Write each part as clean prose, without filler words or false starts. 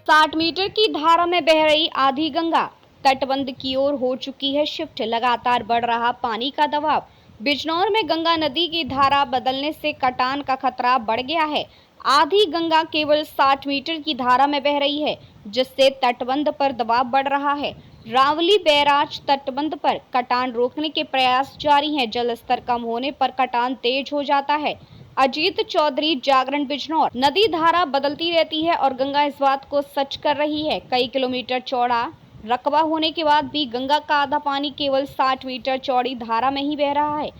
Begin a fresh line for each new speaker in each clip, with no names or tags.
60 metre की धारा में बह रही आधी गंगा तटबंध की ओर हो चुकी है शिफ्ट। लगातार बढ़ रहा पानी का दबाव। बिजनौर में गंगा नदी की धारा बदलने से कटान का खतरा बढ़ गया है। आधी गंगा केवल 60 मीटर की धारा में बह रही है, जिससे तटबंध पर दबाव बढ़ रहा है। रावली बैराज तटबंध पर कटान रोकने के प्रयास जारी हैं। जल स्तर कम होने पर कटान तेज हो जाता है। अजीत चौधरी, जागरण, बिजनौर। नदी धारा बदलती रहती है और गंगा इस बात को सच कर रही है। कई किलोमीटर चौड़ा रकबा होने के बाद भी गंगा का आधा पानी केवल 60 मीटर चौड़ी धारा में ही बह रहा है।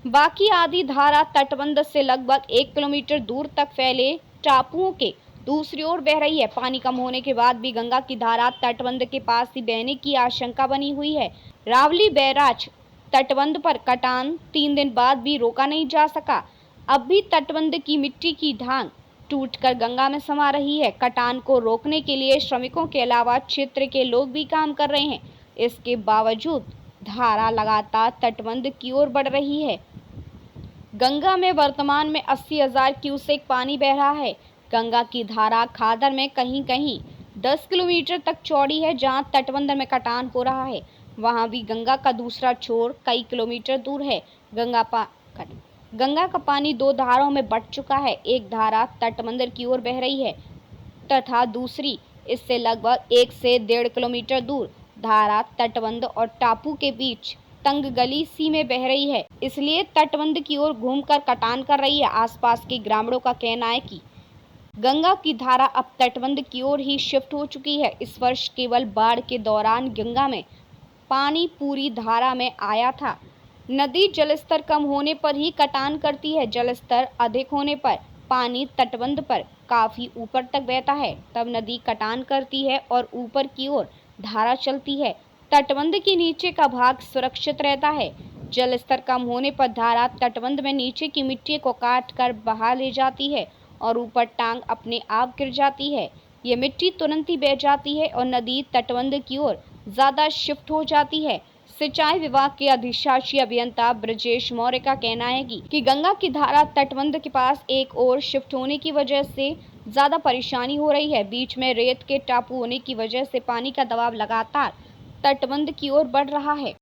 बाकी आधी धारा तटबंध से लगभग 1 किलोमीटर दूर तक फैले टापुओं के दूसरी ओर बह रही है। पानी कम होने के बाद भी गंगा की धारा तटबंध के पास ही बहने की आशंका बनी हुई है। रावली बैराज तटबंध पर कटान 3 दिन बाद भी रोका नहीं जा सका। अब भी तटबंध की मिट्टी की ढांग टूटकर गंगा में समा रही है। कटान को रोकने के लिए श्रमिकों के अलावा क्षेत्र के लोग भी काम कर रहे हैं। इसके बावजूद धारा लगातार तटबंध की ओर बढ़ रही है। गंगा में वर्तमान में 80,000 क्यूसेक पानी बह रहा है। गंगा की धारा खादर में कहीं कहीं 10 किलोमीटर तक चौड़ी है। जहां तटबंध में कटान हो रहा है, वहां भी गंगा का दूसरा छोर कई किलोमीटर दूर है। गंगा का पानी 2 धाराओं में बंट चुका है। एक धारा तटबंध की ओर बह रही है तथा दूसरी इससे लगभग 1 से 1.5 किलोमीटर दूर। धारा तटबंध और टापू के बीच तंग गली सी में बह रही है, इसलिए तटबंध की ओर घूमकर कटान कर रही है। आसपास के ग्रामीणों का कहना है कि गंगा की धारा अब तटबंध की ओर ही शिफ्ट हो चुकी है। इस वर्ष केवल बाढ़ के दौरान गंगा में पानी पूरी धारा में आया था। नदी जलस्तर कम होने पर ही कटान करती है। जलस्तर अधिक होने पर पानी तटबंध पर काफी ऊपर तक बहता है, तब नदी कटान करती है और ऊपर की ओर धारा चलती है। तटबंध के नीचे का भाग सुरक्षित रहता है। जलस्तर कम होने पर धारा तटबंध में नीचे की मिट्टी को काट कर बहा ले जाती है और ऊपर टांग अपने आप गिर जाती है। ये मिट्टी तुरंत ही बह जाती है और नदी तटबंध की ओर ज्यादा शिफ्ट हो जाती है। सिंचाई विभाग के अधिशासी अभियंता ब्रजेश मौर्य का कहना है कि गंगा की धारा तटबंध के पास एक और शिफ्ट होने की वजह से ज्यादा परेशानी हो रही है। बीच में रेत के टापू होने की वजह से पानी का दबाव लगातार तटबंध की ओर बढ़ रहा है।